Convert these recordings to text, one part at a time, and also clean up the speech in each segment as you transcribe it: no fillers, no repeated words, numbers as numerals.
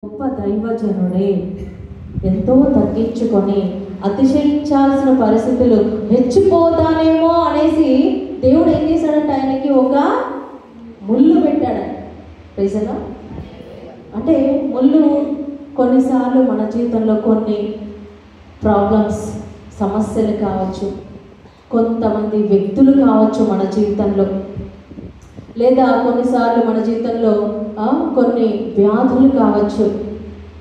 గొప్ప దైవజనుడే ఎంతో తగ్గించుకొని అతిశయించాల్సిన పరిస్థితులు హెచ్చిపోతానేమో అనేసి దేవుడు ఏం చేశాడంటే ఆయనకి ఒక ముళ్ళు పెట్టాడంట. రీజనా అంటే ముళ్ళు కొన్నిసార్లు మన జీవితంలో కొన్ని ప్రాబ్లమ్స్ సమస్యలు కావచ్చు, కొంతమంది వ్యక్తులు కావచ్చు మన జీవితంలో, లేదా కొన్నిసార్లు మన జీవితంలో కొన్ని వ్యాధులు కావచ్చు,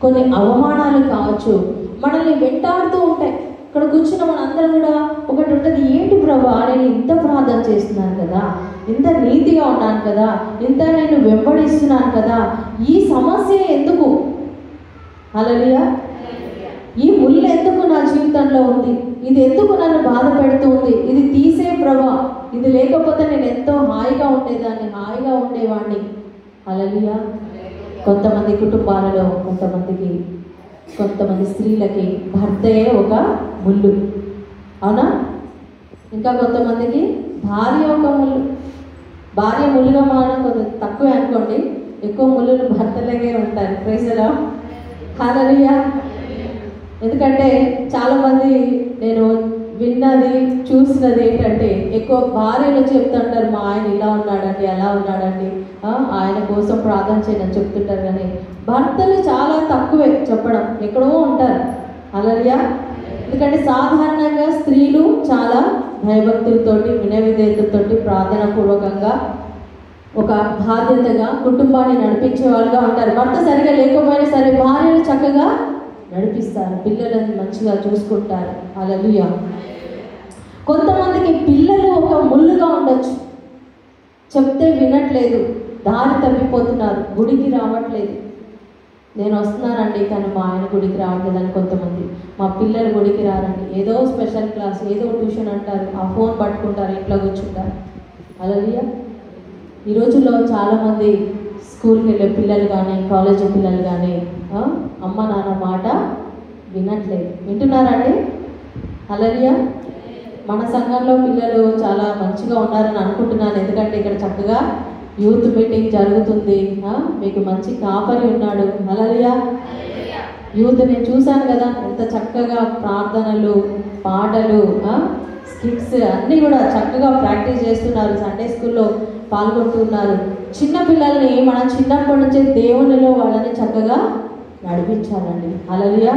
కొన్ని అవమానాలు కావచ్చు, మనల్ని వెంటాడుతూ ఉంటాయి. ఇక్కడ కూర్చున్న మనందరం కూడా ఒకటి ఉంటుంది, ఏంటి ప్రభా నేను ఇంత ప్రార్థన చేస్తున్నాను కదా, ఇంత నీతిగా ఉన్నాను కదా, ఇంత నేను వెంబడిస్తున్నాను కదా, ఈ సమస్య ఎందుకు? హల్లెలూయా. ఈ ముళ్ళు ఎందుకు నా జీవితంలో ఉంది? ఇది ఎందుకు నన్ను బాధ పెడుతుంది? ఇది తీసే ప్రభా, ఇది లేకపోతే నేను ఎంతో హాయిగా ఉండేదాన్ని, హాయిగా ఉండేవాడిని. హల్లెలూయా. కొంతమంది కుటుంబాలలో కొంతమంది స్త్రీలకి భర్తయే ఒక ముళ్ళు, అవునా? ఇంకా కొంతమందికి భార్య ఒక ముళ్ళు. భార్య ముళ్ళుగా మారడం కొంచెం తక్కువే అనుకోండి, ఎక్కువ ముళ్ళులు భర్తలకే ఉంటారు. Praise the Lord. హల్లెలూయా. ఎందుకంటే చాలామంది నేను విన్నది చూసినది ఏంటంటే, ఎక్కువ భార్యలు చెప్తుంటారు మా ఆయన ఇలా ఉన్నాడండి, అలా ఉన్నాడండి, ఆయన కోసం ప్రార్థన చేయని చెప్తుంటారు. కానీ భర్తలు చాలా తక్కువే చెప్పడం, ఎక్కడో ఉంటారు. హల్లెలూయా. ఎందుకంటే సాధారణంగా స్త్రీలు చాలా భయభక్తులతోటి, వినయ విధేయతతోటి, ప్రార్థన పూర్వకంగా ఒక బాధ్యతగా కుటుంబాన్ని నడిపించే వాళ్ళుగా ఉంటారు. భర్త సరిగా లేకపోయినా సరే భార్యలు చక్కగా నడిపిస్తారు, పిల్లలను మంచిగా చూసుకుంటారు. హల్లెలూయా. కొంతమందికి పిల్లలు ఒక ముళ్ళుగా ఉండొచ్చు, చెప్తే వినట్లేదు, దారి తప్పిపోతున్నారు, గుడికి రావట్లేదు. నేను వస్తున్నానండి కానీ మా ఆయన గుడికి రావట్లేదని కొంతమంది, మా పిల్లలు గుడికి రారండి, ఏదో స్పెషల్ క్లాస్, ఏదో ట్యూషన్ అంటారు, ఆ ఫోన్ పట్టుకుంటారు, ఇంట్లో కూర్చుంటారు. హల్లెలూయా. ఈ రోజుల్లో చాలామంది స్కూల్కి వెళ్ళే పిల్లలు కానీ, కాలేజీ పిల్లలు కానీ అమ్మ నాన్న మాట వినట్లేదు. వింటున్నారండి? హల్లెలూయా. మన సంఘంలో పిల్లలు చాలా మంచిగా ఉన్నారని అనుకుంటున్నాను, ఎందుకంటే ఇక్కడ చక్కగా యూత్ మీటింగ్ జరుగుతుంది, మీకు మంచి కాపరి ఉన్నాడు. హల్లెలూయా. యూత్ నేను చూశాను కదా, ఎంత చక్కగా ప్రార్థనలు, పాటలు, స్కిట్స్ అన్నీ కూడా చక్కగా ప్రాక్టీస్ చేస్తున్నారు, సండే స్కూల్లో పాల్గొంటున్నారు. చిన్న పిల్లల్ని మనం చిన్నప్పటి నుంచే దేవునిలో వాళ్ళని చక్కగా నడిపించాలండి. హల్లెలూయా.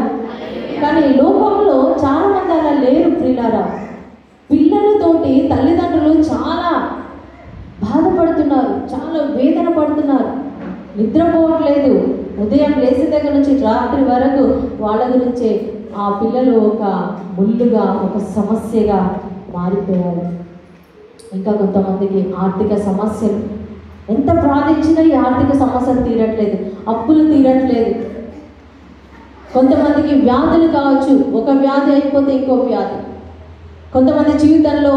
కానీ లోకంలో చాలా మంది అలా లేరు ప్రియులారా. పిల్లలతోటి తల్లిదండ్రులు చాలా బాధపడుతున్నారు, చాలా వేదన పడుతున్నారు, నిద్రపోవట్లేదు. ఉదయం లేచి దగ్గర నుంచి రాత్రి వరకు వాళ్ళ గురించే ఆ పిల్లలు ఒక ముళ్ళుగా, ఒక సమస్యగా మారిపోయారు. ఇంకా కొంతమందికి ఆర్థిక సమస్యలు, ఎంత ప్రార్థించినా ఈ ఆర్థిక సమస్యలు తీరట్లేదు, అప్పులు తీరట్లేదు. కొంతమందికి వ్యాధులు కావచ్చు, ఒక వ్యాధి అయిపోతే ఇంకో వ్యాధి. కొంతమంది జీవితంలో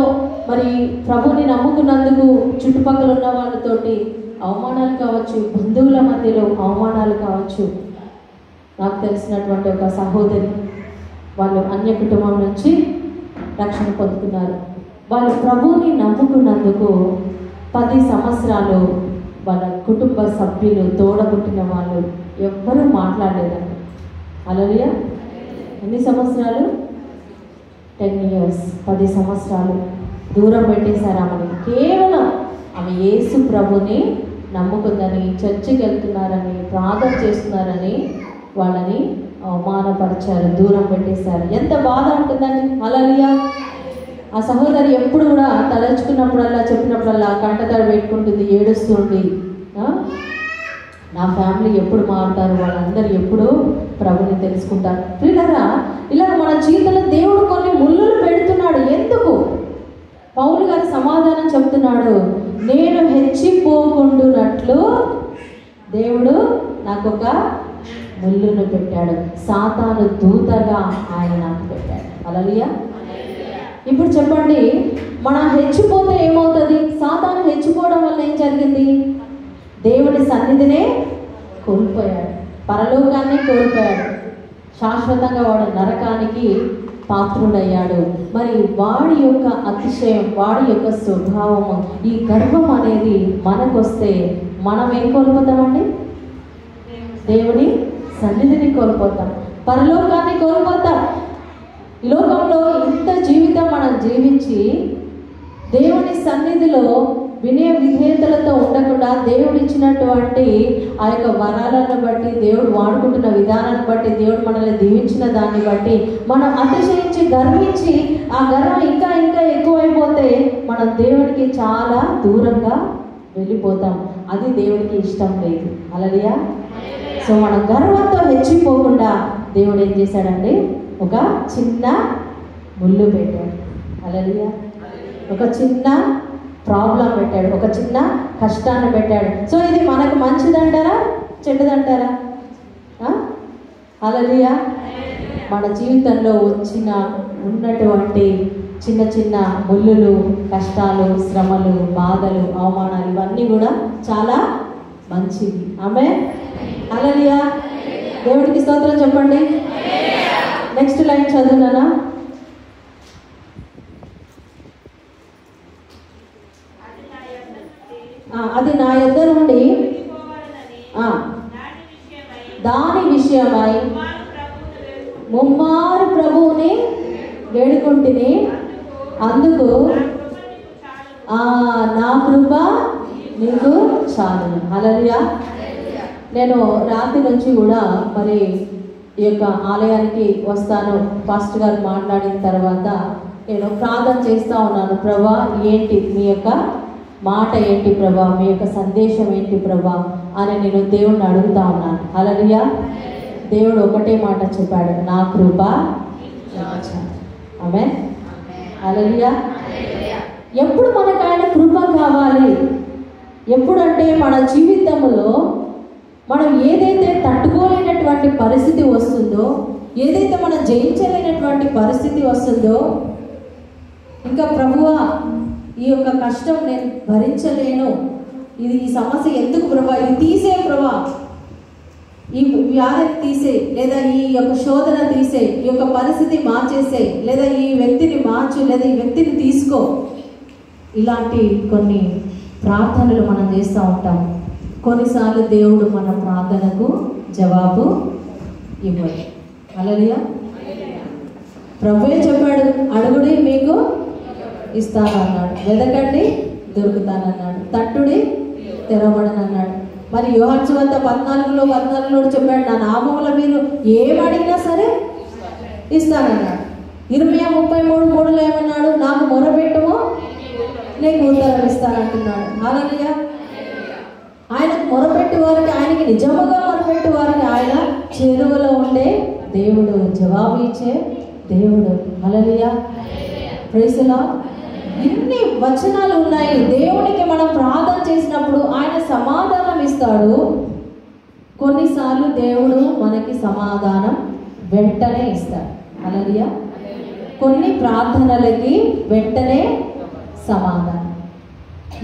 మరి ప్రభుని నమ్ముకున్నందుకు చుట్టుపక్కల ఉన్న వాళ్ళతోటి అవమానాలు కావచ్చు, బంధువుల మధ్యలో అవమానాలు కావచ్చు. నాకు తెలిసినటువంటి ఒక సహోదరి, వాళ్ళు అన్య కుటుంబం నుంచి రక్షణ పొందుతున్నారు. వాళ్ళు ప్రభువుని నమ్ముకున్నందుకు 10 సంవత్సరాలు వాళ్ళ కుటుంబ సభ్యులు, తోడబుట్టిన వాళ్ళు ఎవ్వరూ మాట్లాడలేదండి. హల్లెలూయా. ఎన్ని సంవత్సరాలు? 10 years, 10 సంవత్సరాలు దూరం పెట్టేశారు ఆమెని. కేవలం ఆమె యేసు ప్రభుని నమ్ముకుందని, చర్చికి వెళ్తున్నారని, ప్రార్థన చేస్తున్నారని వాళ్ళని అవమానపరిచారు, దూరం పెట్టేశారు. ఎంత బాధ ఉంటుందండి. హల్లెలూయా. ఆ సహోదరి ఎప్పుడు కూడా తలచుకున్నప్పుడల్లా, చెప్పినప్పుడల్లా కంటతడి పెట్టుకుంటుంది, ఏడుస్తుంది. నా ఫ్యామిలీ ఎప్పుడు మారుతారు, వాళ్ళందరూ ఎప్పుడు ప్రభుని తెలుసుకుంటారు. ప్రియులారా, ఇలా మన జీవితంలో దేవుడు కొన్ని ముళ్ళులు పెడుతున్నాడు. ఎందుకు? పౌలు గారు సమాధానం చెప్తున్నాడు, నేను హెచ్చిపోకుండునట్లు దేవుడు నాకు ఒక ముళ్ళును పెట్టాడు, సాతాను దూతగా ఆయన నాకు పెట్టాడు. హల్లెలూయా. ఇప్పుడు చెప్పండి, మన హెచ్చిపోతే ఏమవుతుంది? సాతాను హెచ్చిపోవడం వల్ల ఏం జరిగింది? దేవుని సన్నిధినే కోల్పోయాడు, పరలోకాన్ని కోల్పోయాడు, శాశ్వతంగా వాడు నరకానికి పాత్రుడయ్యాడు. మరి వాడి యొక్క అతిశయం, వాడి యొక్క స్వభావము, ఈ గర్వం అనేది మనకొస్తే మనం ఏం కోల్పోతామండి? దేవుని సన్నిధిని కోల్పోతాం, పరలోకాన్ని కోల్పోతాం. ఈ లోకంలో ఇంత జీవితం మనం జీవించి దేవుని సన్నిధిలో వినయ విధేయతలతో ఉండకుండా దేవుడు ఇచ్చినటువంటి ఆ యొక్క వరాలను బట్టి, దేవుడు వాడుకుంటున్న విధానాన్ని బట్టి, దేవుడు మనల్ని దీవించిన దాన్ని బట్టి మనం అతిశయించి గర్వించి ఆ గర్వం ఇంకా ఇంకా ఎక్కువైపోతే మనం దేవునికి చాలా దూరంగా వెళ్ళిపోతాం. అది దేవుడికి ఇష్టం లేదు. హల్లెలూయా. సో మనం గర్వంతో హెచ్చిపోకుండా దేవుడు ఏం చేశాడండి, ఒక చిన్న ముళ్ళు పెట్టాడు. హల్లెలూయా. ఒక చిన్న ప్రాబ్లం పెట్టాడు, ఒక చిన్న కష్టాన్ని పెట్టాడు. సో ఇది మనకు మంచిదంటారా చెడ్డదంటారా? హల్లెలూయా. మన జీవితంలో ఉన్నటువంటి చిన్న చిన్న ముళ్ళులు, కష్టాలు, శ్రమలు, బాధలు, అవమానాలు ఇవన్నీ కూడా చాలా మంచివి. ఆమేన్. హల్లెలూయా. దేవుడికి స్తోత్రం చెప్పండి. నెక్స్ట్ లైన్ చదువునానా? అది నా యొద్ద నుండి దాని విషయమై ముమ్మారు ప్రభువుని వేడుకుంటుని, అందుకు నా కృప నీకు చాలు. హల్లెలూయా. నేను రాత్రి నుంచి కూడా మరి ఈ యొక్క ఆలయానికి వస్తాను. పాస్టర్ గారు మాట్లాడిన తర్వాత నేను ప్రార్థన చేస్తూ ఉన్నాను. ప్రభా, ఏంటి మీ యొక్క మాట ఏంటి ప్రభా, మీ యొక్క సందేశం ఏంటి ప్రభా అని నేను దేవుణ్ణి అడుగుతా ఉన్నాను. హల్లెలూయా. దేవుడు ఒకటే మాట చెప్పాడు, నా కృప. ఆమేన్. హల్లెలూయా. ఎప్పుడు మనకు ఆయన కృప కావాలి? ఎప్పుడంటే మన జీవితంలో మనం ఏదైతే తట్టుకోలేనటువంటి పరిస్థితి వస్తుందో, ఏదైతే మనం జయించలేనటువంటి పరిస్థితి వస్తుందో, ఇంకా ప్రభువా ఈ యొక్క కష్టం నేను భరించలేను, ఈ సమస్య ఎందుకు ప్రభా, ఇది తీసే ప్రభా, ఈ వ్యాధిని తీసే, లేదా ఈ యొక్క శోధన తీసే, ఈ యొక్క పరిస్థితి మార్చేసే, లేదా ఈ వ్యక్తిని మార్చు, లేదా ఈ వ్యక్తిని తీసుకో. ఇలాంటి కొన్ని ప్రార్థనలు మనం చేస్తూ ఉంటాం. కొన్నిసార్లు దేవుడు మన ప్రార్థనకు జవాబు ఇవ్వడు. హల్లెలూయా. ప్రభువే చెప్పాడు, అడుగుడి మీకు ఇస్తానన్నాడు, వెదకండి దొరుకుతానన్నాడు, తట్టుడి తెరవబడనన్నాడు. మరి యోహాను సువార్త 14:14 చెప్పాడు, నా నామములో మీరు ఏమడిగినా సరే ఇస్తానన్నాడు. ఇర్మియా 33:3 ఏమన్నాడు, నాకు మొరపెట్టుము నీకు ఉత్తరం ఇస్తానంటున్నాడు. హల్లెలూయా. ఆయనకు మొరపెట్టు వారికి, ఆయనకి నిజముగా మొరపెట్టు వారికి ఆయన చేరువలో ఉండే దేవుడు, జవాబు ఇచ్చే దేవుడు. హల్లెలూయా. Praise the Lord. ఇన్ని వచనాలు ఉన్నాయి. దేవునికి మనం ప్రార్థన చేసినప్పుడు ఆయన సమాధానం ఇస్తాడు. కొన్నిసార్లు దేవుడు మనకి సమాధానం వెంటనే ఇస్తాడు. హల్లెలూయా. కొన్ని ప్రార్థనలకి వెంటనే సమాధానం,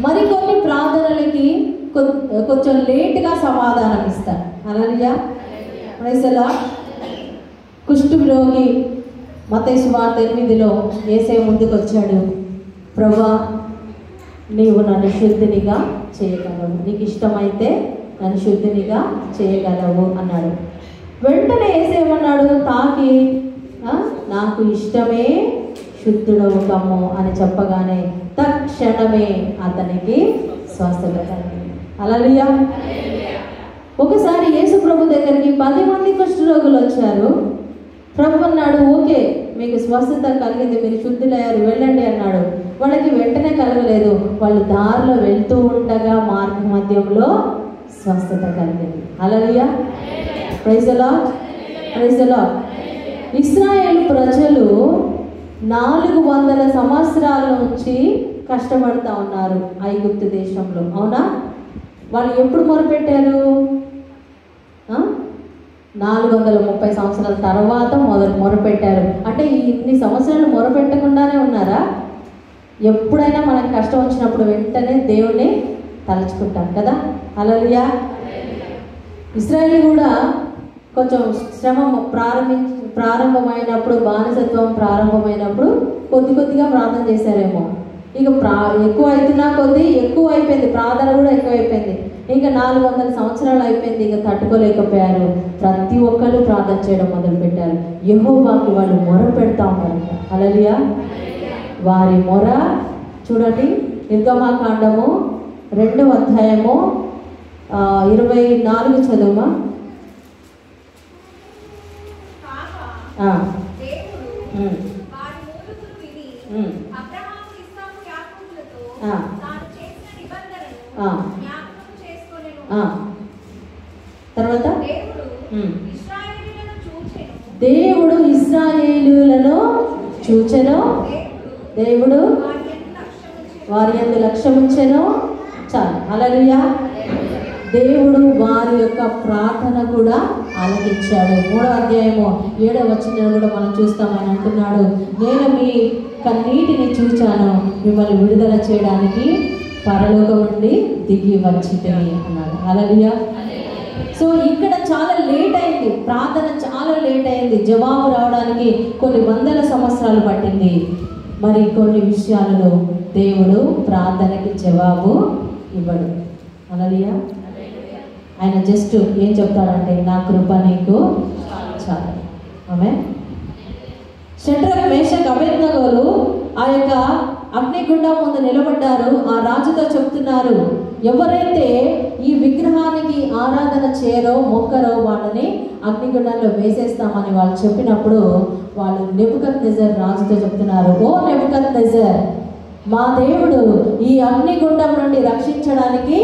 మరికొన్ని ప్రార్థనలకి కొంచెం లేట్గా సమాధానం ఇస్తాడు. హల్లెలూయా. Praise the Lord. కుష్ఠరోగి మత్తయి సువార్త 8లో యేసయ్య ముందుకు వచ్చాడు, ప్రభువా నీవు నన్ను శుద్ధినిగా చేయగలవు, నీకు ఇష్టమైతే నన్ను శుద్ధినిగా చేయగలవు అన్నాడు. వెంటనే యేసయ్యమన్నాడు, తాకి నాకు ఇష్టమే, శుద్ధుడవు కమ్ము అని చెప్పగానే తక్షణమే అతనికి స్వస్థత కలిగింది. హల్లెలూయా. ఒకసారి యేసు ప్రభు దగ్గరికి 10 మంది కుష్ఠరోగులు వచ్చారు. ప్రభు అన్నాడు, ఓకే మీకు స్వస్థత కలిగింది, మీరు శుద్ధులయ్యారు, వెళ్ళండి అన్నాడు. వాళ్ళకి వెంటనే కలగలేదు. వాళ్ళు దారిలో వెళ్తూ ఉండగా మార్గ మధ్యంలో స్వస్థత కలిగింది. Hallelujah. Praise the Lord. Praise the Lord. ఇశ్రాయేలు ప్రజలు 400 సంవత్సరాల నుంచి కష్టపడతా ఉన్నారు ఐగుప్తు దేశంలో. అవునా? వాళ్ళు ఎప్పుడు మొరపెట్టారు? 430 సంవత్సరాల తర్వాత మొరపెట్టారు. అంటే ఇన్ని సంవత్సరాలు మొరపెట్టకుండానే ఉన్నారా? ఎప్పుడైనా మనకు కష్టం వచ్చినప్పుడు వెంటనే దేవుణ్ణి తలుచుకుంటాం కదా. హల్లెలూయా. ఇశ్రాయేలు కూడా కొంచెం శ్రమ ప్రారంభమైనప్పుడు, బానిసత్వం ప్రారంభమైనప్పుడు కొద్దిగా ప్రార్థన చేశారేమో. ఇక ఎక్కువ అవుతున్నా కొద్దీ ఎక్కువ అయిపోయింది, ప్రార్థన కూడా ఎక్కువ అయిపోయింది. ఇంకా 400 సంవత్సరాలు అయిపోయింది, ఇక తట్టుకోలేకపోయారు. ప్రతి ఒక్కరు ప్రార్థన చేయడం మొదలుపెట్టారు. యెహోవాకి వాళ్ళు మొర పెడతా ఉన్నారంట. హల్లెలూయా. వారి మొర చూడండి, నిర్గమకాండము 2వ అధ్యాయము 24 చదువుమా. తర్వాత దేవుడు ఇశ్రాయేలులను చూచెను, దేవుడు వారి యందు లక్ష్యముంచెను. చాలు. హల్లెలూయా. దేవుడు వారి యొక్క ప్రార్థన కూడా ఆలకించాడు. 3వ అధ్యాయము 7వ వచనం కూడా మనం చూస్తాం. ఆయన అంటున్నాడు, నేను మీ కన్నీటిని చూచాను, మిమ్మల్ని విడుదల చేయడానికి పరలోకం నుండి దిగి వచ్చితిని అన్నాడు. హల్లెలూయా. సో ఇక్కడ చాలా లేట్ అయింది, ప్రార్థన చాలా లేట్ అయింది. జవాబు రావడానికి కొన్ని వందల సంవత్సరాలు పట్టింది. మరి కొన్ని విషయాలలో దేవుడు ప్రార్థనకి జవాబు ఇవ్వడు. హల్లెలూయా. ఆయన జస్ట్ ఏం చెప్తాడంటే, నా కృప నీకు చాలు. ఆమేన్. షడ్రక్, మేషక్, అబేద్నెగోలు ఆ యొక్క అగ్నిగుండం ముందు నిలబడ్డారు. ఆ రాజుతో చెప్తున్నారు, ఎవరైతే ఈ విగ్రహానికి ఆరాధన చేయరో మొక్కరో వాళ్ళని అగ్నిగుండంలో వేసేస్తామని వాళ్ళు చెప్పినప్పుడు వాళ్ళు నెబుకద్నెజర్ రాజుతో చెప్తున్నారు, ఓ నెబుకద్నెజర్, మా దేవుడు ఈ అగ్నిగుండం నుండి రక్షించడానికి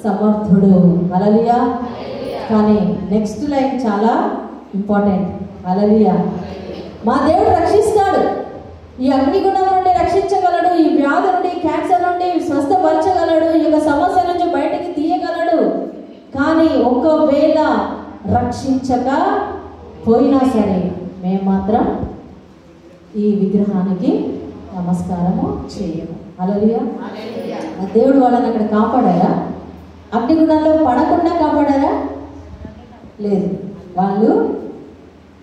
సమర్థుడు. హల్లెలూయా. కానీ నెక్స్ట్ లైన్ చాలా ఇంపార్టెంట్. హల్లెలూయా. మా దేవుడు రక్షిస్తాడు, ఈ అగ్నిగుండం నుండి రక్షించగలడు, ఈ వ్యాధి నుండి, క్యాన్సర్ నుండి స్వస్థపరచగలడు, ఈ యొక్క సమస్య నుంచి బయటికి తీయగలడు. కానీ ఒకవేళ రక్షించక పోయినా సరే మేము మాత్రం ఈ విగ్రహానికి నమస్కారము చేయము. హల్లెలూయా. దేవుడు వాళ్ళని అక్కడ కాపాడారా? అగ్నిగుండంలో పడకుండా కాపాడారా? లేదు. వాళ్ళు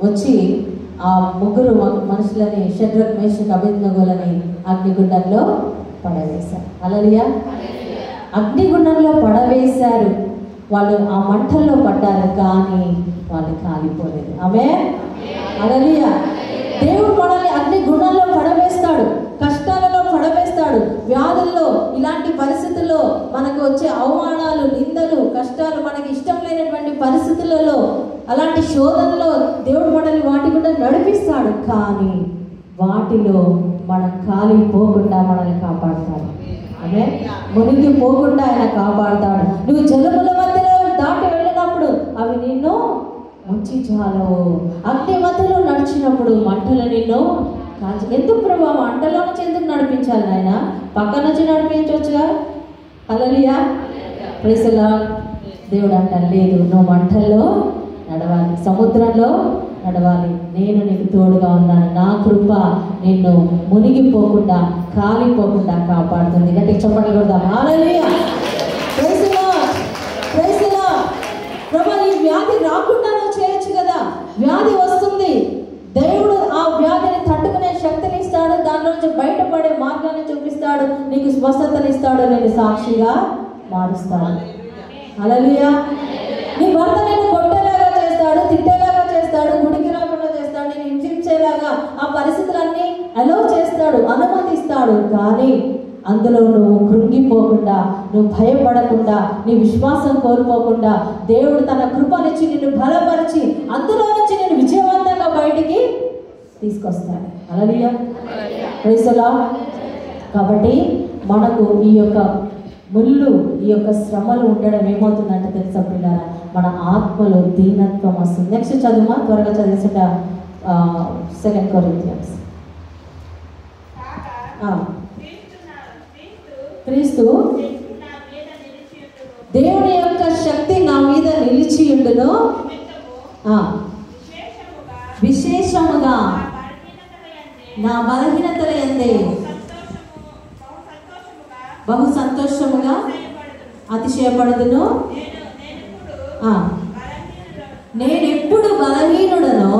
వచ్చి ఆ ముగ్గురు మనుషులని, షడ్రక్, మేషక్, అబేద్నెగోలని అగ్నిగుండంలో పడవేశారు. హల్లెలూయా. అగ్నిగుండంలో పడవేశారు. వాళ్ళు ఆ మంటల్లో పడ్డారు, కానీ వాళ్ళు కాలిపోలేదు. ఆమేన్. హల్లెలూయా. దేవుడు మనల్ని అగ్నిగుండంలో పడవేస్తాడు, కష్టాలలో పడవేస్తాడు, వ్యాధుల్లో, ఇలాంటి పరిస్థితుల్లో మనకు వచ్చే అవమానాలు, నిందలు, కష్టాలు, మనకి ఇష్టం లేనటువంటి పరిస్థితులలో, అలాంటి శోధనలో దేవుడు మనల్ని వాటి కూడా నడిపిస్తాడు. కానీ వాటిలో మనం కాలిపోకుండా మనల్ని కాపాడుతాడు. అదే మునిగిపోకుండా ఆయన కాపాడుతాడు. నువ్వు జలముల మధ్యలో దాటి వెళ్ళినప్పుడు అవి నిన్ను ముంచి చాలవు. అగ్ని మధ్యలో నడిచినప్పుడు మంటలు నిన్ను కాల్చి. ఎందుకు ప్రభు మంటలో నుంచి ఎందుకు నడిపించాలి నాయన? పక్క నుంచి నడిపించవచ్చుగా. హల్లెలూయా. Praise the Lord. దేవుడు అంటాడు, లేదు, నువ్వు మంటల్లో నడవాలి, సముద్రంలో నడవాలి, నేను నీకు తోడుగా ఉన్నాను, నా కృప నిన్ను మునిగిపోకుండా, కాలిపోకుండా కాపాడుతుంది. గట్టిగా చెప్పండి కొడదాం. Hallelujah. Praise the Lord. Praise the Lord. ప్రభు, ఈ వ్యాధి రాకుండా నువ్వు చేయొచ్చు కదా. వ్యాధి వస్తుంది, దేవుడు ఆ వ్యాధిని తట్టుకునే శక్తిని ఇస్తాడు, దాని నుంచి బయటపడే మార్గాన్ని చూపిస్తాడు, నీకు స్వస్థతనిస్తాడు, నేను సాక్షిగా మారుస్తాడు. హల్లెలూయా. నీ భర్త నేను కొట్టేలాగా చేస్తాడు, తిట్టేలాగా చేస్తాడు, గుడికి రాకుండా చేస్తాడు, నేను హింసించేలాగా ఆ పరిస్థితులన్నీ అలో చేస్తాడు, అనుమతిస్తాడు. కానీ అందులో నువ్వు కృంగిపోకుండా, నువ్వు భయపడకుండా, నీ విశ్వాసం కోల్పోకుండా దేవుడు తన కృపనిచ్చి నిన్ను బలపరిచి అందులో నుంచి నేను విజయవంతంగా బయటికి తీసుకొస్తాడు. హల్లెలూయా. Praise the Lord. కాబట్టి మనకు ఈ యొక్క ముళ్ళు, ఈ యొక్క శ్రమలు ఉండడం ఏమవుతుందంటే తెలుసా పిల్లరా, మన ఆత్మలో దీనత్వం వస్తుంది. నెక్స్ట్ చదువుమా, త్వరగా చదివేసట 2 కొరింథియన్స్. క్రీస్తు దేవుని యొక్క శక్తి నా మీద నిలిచి ఉండును, విశేషముగా నా బలహీనతల యందే బహు సంతోషముగా అతిశయపడుదును. నేనెప్పుడు బలహీనుడనో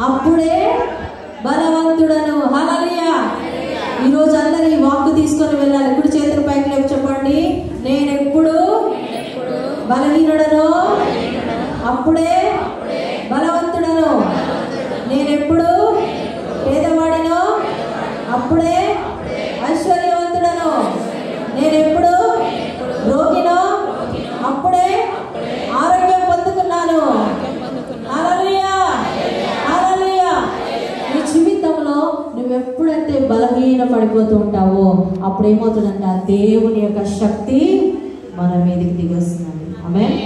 అప్పుడే బలవంతుడను. హల్లెలూయా. ఈరోజు అందరూ ఈ వాక్కు తీసుకొని వెళ్ళాలి. కుడి చేతుల పైకి లేపి చెప్పండి, నేనెప్పుడు బలహీనుడను అప్పుడే బలవంతుడను. నేనెప్పుడు పేదవాడినో అప్పుడే ఐశ్వర్యవంతుడను. నేనెప్పుడు రోగినో అప్పుడే ఆరోగ్యం పొందుకున్నాను. హల్లెలూయా, హల్లెలూయా. నీ జీవితంలో నువ్వెప్పుడైతే బలహీన పడిపోతూ ఉంటావో అప్పుడు ఏమవుతుందంట, దేవుని యొక్క శక్తి మన మీదకి దిగి వస్తుందండి. ఆమేన్.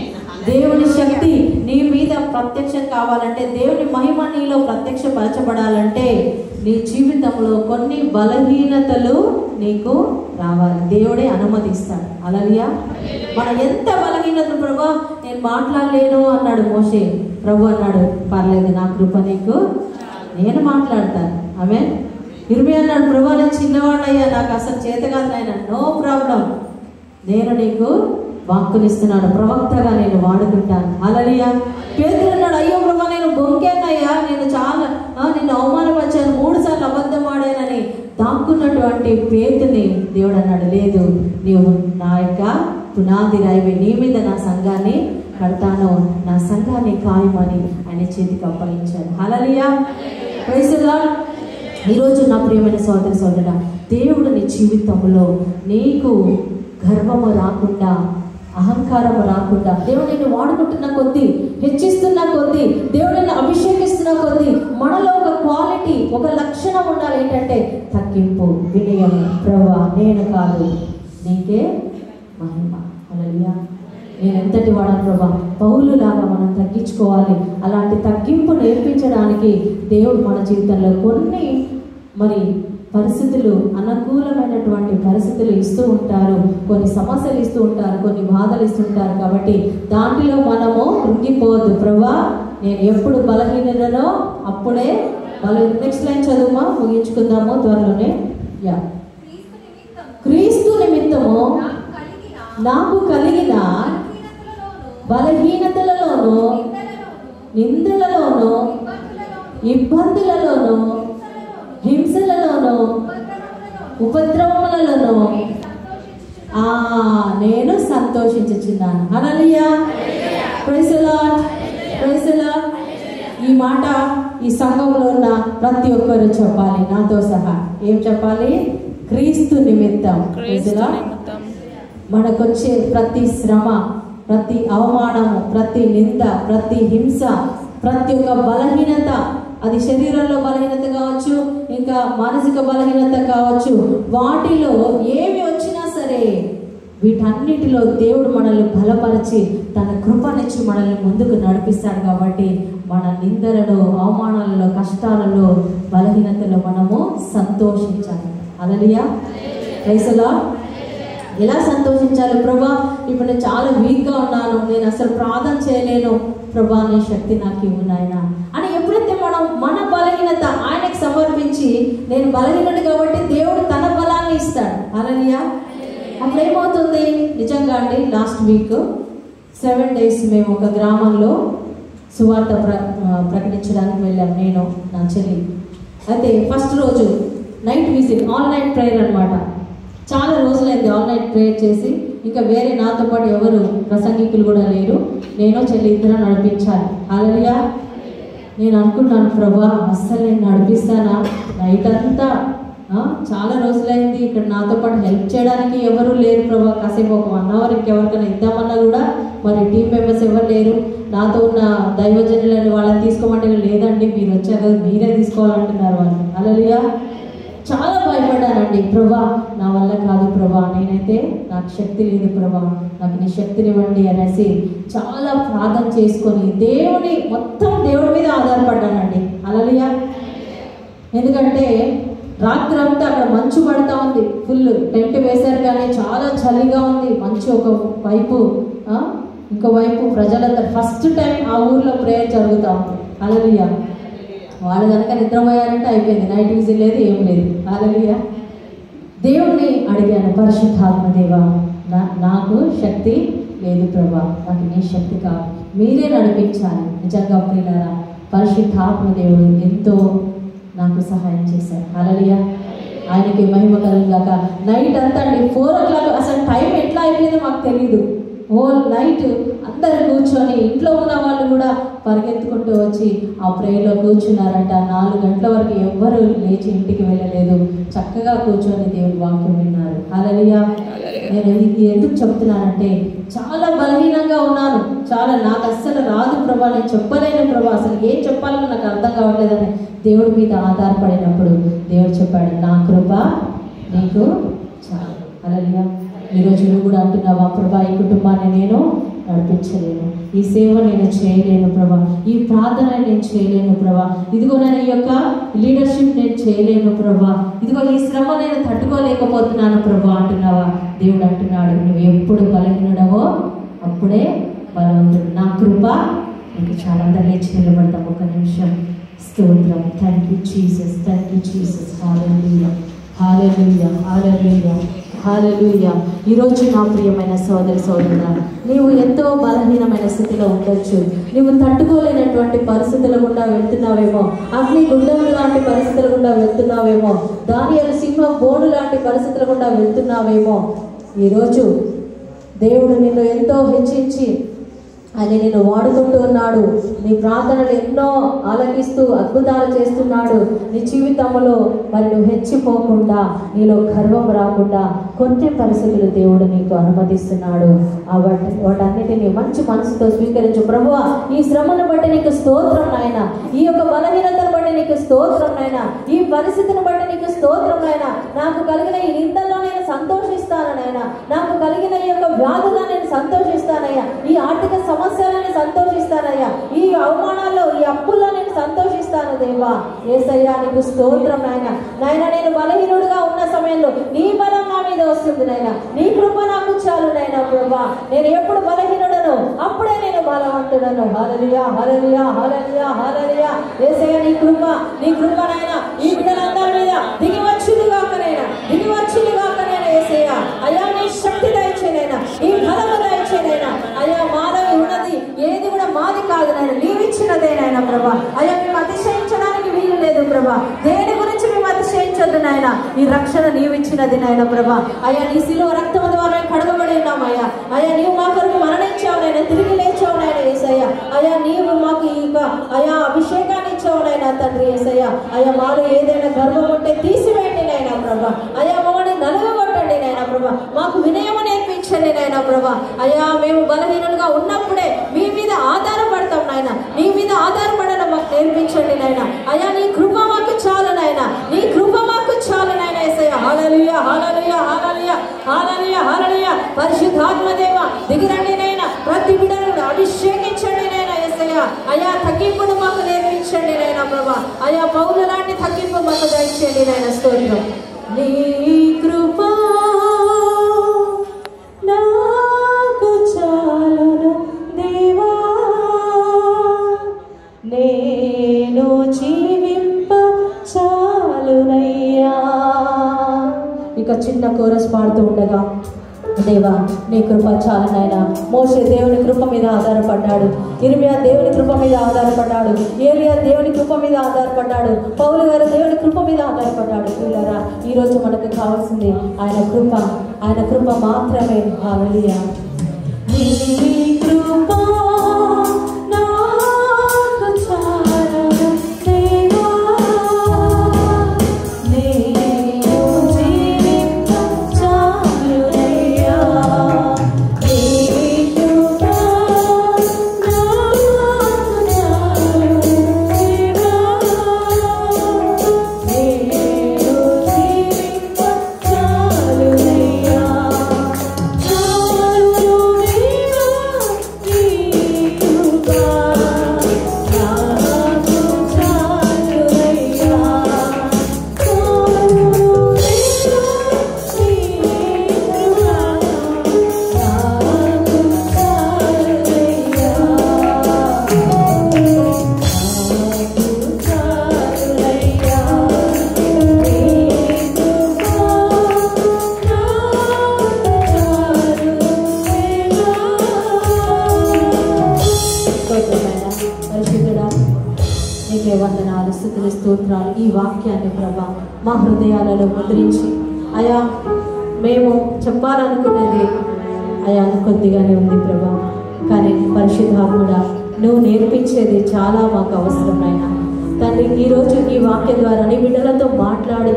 దేవుని శక్తి నీ మీద ప్రత్యక్షం కావాలంటే, దేవుని మహిమ నీలో ప్రత్యక్షపరచబడాలంటే నీ జీవితంలో కొన్ని బలహీనతలు నీకు రావాలి. దేవుడే అనుమతిస్తాడు. హల్లెలూయా. మనం ఎంత బలహీనత, ప్రభా నేను మాట్లాడలేను అన్నాడు మోషే. ప్రభు అన్నాడు, పర్లేదు, నా కృప నీకు, నేను మాట్లాడతాను. ఆమేన్. ఇర్మియా అన్నాడు, ప్రభా నేను చిన్నవాడయ్యా, నాకు అసలు చేత కాదు నాయన, నో ప్రాబ్లం, నేను నీకు వాక్కునిస్తున్నాను, ప్రవక్తగా నేను వాడుకుంటాను. హల్లెలూయా. పేతురు అన్నాడు, అయ్యో ప్రభా నేను బొంకేనయ్యా, నేను చాలా నిన్ను అవమానపరిచాను, 3 సార్లు అబద్ధం ఆడానని దాక్కున్నటువంటి పేతుని దేవుడు అన్నాడు, లేదు, నీవు నా యొక్క పునాది రాయివి, నీ మీద నా సంఘాన్ని కడతాను, నా సంఘాన్ని ఖాయమని ఆయన చేతికి అప్పగించాడు. హల్లెలూయా. Praise the Lord. ఈరోజు నా ప్రియమైన సోదరి సోదరుడా, దేవుడు నీ జీవితంలో నీకు గర్వము రాకుండా, అహంకారము రాకుండా, దేవుడు నిన్ను వాడుకుంటున్న కొద్దీ, హెచ్చిస్తున్న కొద్దీ, దేవుడు నిన్ను అభిషేకిస్తున్న కొద్దీ మనలో ఒక క్వాలిటీ, ఒక లక్షణం ఉండాలి. ఏంటంటే తగ్గింపు, వినయం. ప్రభువా నేను కాదు, నీకే మహిమ. హల్లెలూయా. నేను ఎంతటి వాడను ప్రభా, పౌలులాగా మనం తగ్గించుకోవాలి. అలాంటి తగ్గింపు నేర్పించడానికి దేవుడు మన జీవితంలో కొన్ని మరి పరిస్థితులు, అనుకూలమైనటువంటి పరిస్థితులు ఇస్తూ ఉంటారు, కొన్ని సమస్యలు ఇస్తూ ఉంటారు, కొన్ని బాధలు ఇస్తుంటారు. కాబట్టి దాంట్లో మనము కృంగిపోవద్దు. ప్రభా నేను ఎప్పుడు బలహీననో అప్పుడే నెక్స్ట్ లైన్ చదువుమా, ముగించుకుందాము త్వరలోనే. యా. క్రీస్తు నిమిత్తము నాకు కలిగిన బలహీనతలలోను, నిందలలోను, ఇబ్బందులలోను, హింసలలోను, ఉపద్రవములలోను నేను సంతోషించుచున్నాను. Hallelujah. Praise the Lord, praise the Lord. ఈ మాట ఈ సంఘంలో ఉన్న ప్రతి ఒక్కరు చెప్పాలి, నాతో సహా. ఏం చెప్పాలి? క్రీస్తు నిమిత్తం. Praise the lord. మనకొచ్చే ప్రతి శ్రమ, ప్రతి అవమానము, ప్రతి నింద, ప్రతి హింస, ప్రతి ఒక్క బలహీనత, అది శరీరంలో బలహీనత కావచ్చు, ఇంకా మానసిక బలహీనత కావచ్చు, వాటిలో ఏమి వచ్చినా సరే వీటన్నిటిలో దేవుడు మనల్ని బలపరిచి తన కృపనిచ్చి మనల్ని ముందుకు నడిపిస్తాడు. కాబట్టి మన నిందలలో, అవమానాలలో, కష్టాలలో, బలహీనతలో మనము సంతోషించాలి. హల్లెలూయా. Praise the Lord. ఎలా సంతోషించాలి? ప్రభా ఇప్పుడు నేను చాలా వీక్గా ఉన్నాను, నేను అసలు ప్రార్థన చేయలేను, ప్రభా నీ శక్తి నాకు ఇవ్వు నాయనా అని ఎప్పుడైతే మనం మన బలహీనత ఆయనకు సమర్పించి, నేను బలహీనుడు కాబట్టి దేవుడు తన బలాన్ని ఇస్తాడు. హల్లెలూయా. అప్పుడు ఏమవుతుంది? నిజంగా అండి, లాస్ట్ వీక్ 7 days మేము ఒక గ్రామంలో సువార్త ప్రకటించడానికి వెళ్ళాం, నేను నా చెల్లి. అయితే ఫస్ట్ రోజు night visit, all night prayer అనమాట. చాలా రోజులైంది ఆల్ నైట్ ప్రేయర్ చేసి, ఇంకా వేరే నాతో పాటు ఎవరు ప్రసంగికులు కూడా లేరు, నేను చెల్లి ఇద్దరు నడిపించాలి. హల్లెలూయా. నేను అనుకున్నాను, ప్రభా అస్సలు నేను నడిపిస్తానా? నైట్ అంతా చాలా రోజులైంది, ఇక్కడ నాతో పాటు హెల్ప్ చేయడానికి ఎవరు లేరు ప్రభా, కాసేపు ఒక 1 hour ఇంకెవరికైనా ఇద్దామన్నా కూడా మరి టీం మెంబర్స్ ఎవరు లేరు. నాతో ఉన్న దైవజనులని వాళ్ళని తీసుకోమంటే లేదండి, మీరు వచ్చారు కదా, మీరే తీసుకోవాలంటున్నారు వాళ్ళు. హల్లెలూయా. చాలా భయపడ్డానండి. ప్రభా నా వల్ల కాదు ప్రభా, నేనైతే నాకు శక్తి లేదు ప్రభా, నాకు నీ శక్తినివ్వండి అనేసి చాలా ప్రార్థన చేసుకొని మొత్తం దేవుడి మీద ఆధారపడ్డానండి. హల్లెలూయా. ఎందుకంటే రాత్రి అంతా అక్కడ మంచు పడతా ఉంది, ఫుల్ టెంట్ వేశారు కానీ చాలా చలిగా ఉంది. మంచు ఒక వైపు, ఇంకో వైపు ప్రజలందరూ ఫస్ట్ టైం ఆ ఊర్లో ప్రేయర్ జరుగుతూ ఉంది. హల్లెలూయా. వాళ్ళు కనుక నిద్రపోయారంటే అయిపోయింది, నైట్ విజిల్ లేదు, ఏం లేదు. హల్లెలూయా. దేవుణ్ణి అడిగాను, పరిశుద్ధాత్మ దేవా నాకు శక్తి లేదు ప్రభా, నాకు నీ శక్తి కావాలి, మీరే నడిపించాలి. నిజంగా ప్రియులారా, పరిశుద్ధాత్మ దేవుడు ఎంతో నాకు సహాయం చేశారు. హల్లెలూయా. ఆయనకి మహిమ కలుగుగాక. నైట్ అంతా అండి 4 o'clock, అసలు టైం ఎట్లా అయిపోయిందో మాకు తెలియదు. హోల్ నైట్ అందరు కూర్చొని ఇంట్లో ఉన్న వాళ్ళు కూడా పరిగెత్తుకుంటూ వచ్చి ఆ ప్రేయర్లో కూర్చున్నారంట. 4 గంటల వరకు ఎవ్వరూ లేచి ఇంటికి వెళ్ళలేదు, చక్కగా కూర్చొని దేవుడి వాక్యం విన్నారు. హల్లెలూయా. నేను ఇది ఎందుకు చెప్తున్నానంటే, చాలా బలహీనంగా ఉన్నాను, నాకు అస్సలు రాదు ప్రభా, నేను చెప్పలేను ప్రభా, అసలు ఏం చెప్పాలో నాకు అర్థం కావట్లేదని దేవుడి మీద ఆధారపడినప్పుడు దేవుడు చెప్పాడు, నా కృప నీకు చాలు. హల్లెలూయా. ఈరోజు నువ్వు కూడా అంటున్నావా, ప్రభా ఈ కుటుంబాన్ని నేను నడిపించలేను, ఈ సేవ నేను చేయలేను ప్రభా, ఈ ప్రార్థన నేను చేయలేను ప్రభా, ఇదిగో నేను ఈ యొక్క లీడర్షిప్ నేను చేయలేను ప్రభా, ఇదిగో ఈ శ్రమ నేను తట్టుకోలేకపోతున్నాను ప్రభా అంటున్నావా? దేవుడు అంటున్నాడు, నువ్వు ఎప్పుడు బలహీనుడవో అప్పుడే బలవంతుడు, నా కృప నీకు చాలా. అందరూ లేచి నిలబడతాం ఒక నిమిషం. స్తోత్రం. Thank you Jesus, thank you Jesus. Hallelujah, hallelujah, hallelujah, hallelujah. ఈరోజు నా ప్రియమైన సోదరి సోదరుడా, నీవు ఎంతో బలహీనమైన స్థితిలో ఉండొచ్చు, నీవు తట్టుకోలేనటువంటి పరిస్థితుల గుండా వెళ్తున్నావేమో, అగ్ని గుండెలు లాంటి పరిస్థితుల గుండా వెళ్తున్నావేమో, దానియేలు సింహం బోను లాంటి పరిస్థితుల గుండా వెళ్తున్నావేమో. ఈరోజు దేవుడు నిన్ను ఎంతో హెచ్చించి ఆయన నిన్ను వాడుకుంటూ ఉన్నాడు. నీ ప్రార్థనలు ఎన్నో ఆలకిస్తూ అద్భుతాలు చేస్తున్నాడు. నీ జీవితంలో మరి నువ్వు హెచ్చిపోకుండా, నీలో గర్వం రాకుండా కొన్ని పరిస్థితులు దేవుడు నీకు అనుమతిస్తున్నాడు. వాటన్నిటిని మంచి మనసుతో స్వీకరించు. ప్రభువా, ఈ శ్రమను బట్టి నీకు స్తోత్రం నాయన, ఈ యొక్క బలహీనతను బట్టి నీకు స్తోత్రం నాయన, ఈ పరిస్థితిని బట్టి నీకు స్తోత్రం నాయన, నాకు కలిగిన ఈ నిందల్లో నేను సంతోషిస్తాను నాయన, నాకు కలిగిన ఈ యొక్క వ్యాధుల్లో నేను సంతోషిస్తానయ్యా, ఈ ఆర్థిక సమస్యలను సంతోషిస్తానయ్యా, ఈ అవమానాల్లో ఈ అప్పుల్లో నేను సంతోషిస్తాను దేవా. యేసయ్యా నీకు స్తోత్రం నాయన. నాయన నేను బలహీనుడుగా ఉన్న సమయంలో నీ బలం నా మీద వస్తుంది నాయన, నీ కృప నాకు చాలు నాయన. ప్రభా, నేను ఎప్పుడు బలహీనుడను అప్పుడే నేను బలవంతుడను. హల్లెలూయా, హల్లెలూయా, హల్లెలూయా, హల్లెలూయా. యేసయ్యా నీ కృప నాయన ఈ బిడ్డలందరి మీద దిగి వచ్చిందిగాక నాయన, దిగి వచ్చిందిగాక నాయన. యేసయ్యా అయ్యా నీ శక్తి దయచేయనైనా, ఈ బలము దయచేయనైనా. అయ్యా మానవి ఉన్నది ఏది కూడా మాది కాదు నాయన, నీవిచ్చినదేనాయన ప్రభా. అయ్యా మేము అతిశయించడానికి వీలు లేదు ప్రభా, దేని గురించి మేము అతిశయించొద్దు నాయన, ఈ రక్షణ నీవిచ్చినది నాయన ప్రభా. అయ్యా నీ శిలువ రక్తము ద్వారా కడగబడి ఉన్నామయ్యా. అయ్యా నీవు మా కొరకు మరణించావు నాయన, తిరిగి లేచావు నాయన యేసయ్యా. అయ్యా నీవు మాకు అయ్యా అభిషేకాన్ని ఇచ్చావు నాయన తండ్రి యేసయ్యా. అయ్యా మాలో ఏదైనా గర్వం ఉంటే తీసివేయండి నాయన ప్రభా. అయ్యా మమ్మల్ని నలుగగొట్టండి నాయన ప్రభా, మాకు వినయము నేర్పించండి నాయన ప్రభా. అయ్యా మేము బలహీనులుగా ఉన్నప్పుడే మీ మీద ఆధారపడతాం నాయన, నీ మీద ఆధారపడడం మాకు నేర్పించండి నాయన. అయ్యా నీ కృప మాకు చాలు నాయన, నీ కృప మాకు చాలు నాయన యేసయ్యా. హల్లెలూయా, హల్లెలూయా, హల్లెలూయా, హల్లెలూయా, హల్లెలూయా. పరిశుద్ధాత్మ దేవ దిగిరండి నాయన, ప్రతి బిడ్డను అభిషేకించండి నాయన యేసయ్యా. అయ్యా తగ్గింపును మాకు నేర్పించండి నాయన ప్రభా. అయ్యా పౌలు లాంటి తగ్గింపు మాకు దయచేయండి నాయన. స్తోత్రం. నీ కృప నాకు చాలును దేవా, నేను జీవింప చాలునయ్యా. ఇక చిన్న కోరస్ పాడుతూ ఉండగా, దేవా నీ కృప చాలు నాయన. మోషే దేవుని కృప మీద ఆధారపడ్డాడు, ఇర్మియా దేవుని కృప మీద ఆధారపడ్డాడు, ఏలియా దేవుని కృప మీద ఆధారపడ్డాడు, పౌలు గారు దేవుని కృప మీద ఆధారపడ్డాడు. వీళ్ళరా ఈరోజు మనకు కావాల్సింది ఆయన కృప, ఆయన కృప మాత్రమే. హల్లెలూయా. నీ కృప నాకు చాలును దేవా, నేను జీవింప చాలునయ్యా. నీ కృప నాకు చాలును దేవా, నేను జీవింప చాలునయ్యా. వందనాలు, స్తుతులు, స్తోత్రాలు. ఈ వాక్యాన్ని ప్రభా మా హృదయాలలో ముద్రించి, అయా మేము చెప్పాలనుకున్నది అయా కొద్దిగానే ఉంది ప్రభా, కానీ పరిశుద్ధాత్ముడా నువ్వు నేర్పించేది చాలా మాకు అవసరం నాయనా. తండ్రి ఈరోజు ఈ వాక్యం ద్వారా నీ బిడ్డలతో మాట్లాడి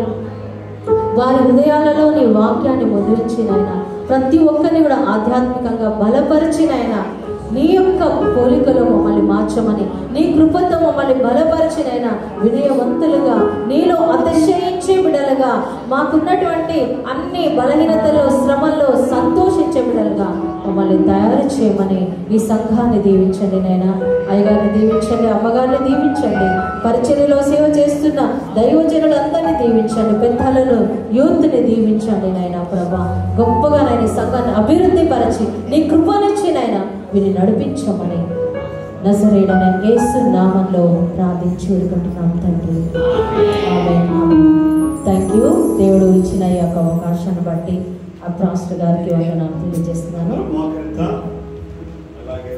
వారి హృదయాలలో నీ వాక్యాన్ని ముద్రించినైనా ప్రతి ఒక్కరిని కూడా ఆధ్యాత్మికంగా బలపరిచినైనా నీ యొక్క పోలికలో మమ్మల్ని మార్చమని, నీ కృపతో మమ్మల్ని బలపరిచినైనా వినయవంతులుగా నీలో అతిశయించే బిడ్డలుగా, మాకున్నటువంటి అన్ని బలహీనతల్లో శ్రమల్లో సంతోషించే బిడ్డలుగా మమ్మల్ని తయారు చేయమని ఈ సంఘాన్ని దీవించండి నైనా. అయ్యగారిని దీవించండి, అమ్మగారిని దీవించండి, పరిచర్యలో సేవ చేస్తున్న దైవజనులందరినీ దీవించండి, పెద్దలను యూత్ని దీవించండి నైనా. ప్రభా గొప్పగా నైనా సంఘాన్ని అభివృద్ధి పరచి నీ కృపనిచ్చి నైనా వీరిని నడిపించమని నజరేయుడైన యేసు నామములో ప్రార్థించి వేడుకుంటున్నాం తండ్రి. ఆమేన్. Thank you. దేవుడు ఇచ్చిన ఈ యొక్క అవకాశాన్ని బట్టి ఆ పాస్టర్ గారికి వందనాలు తెలియజేస్తున్నాను. అలాగే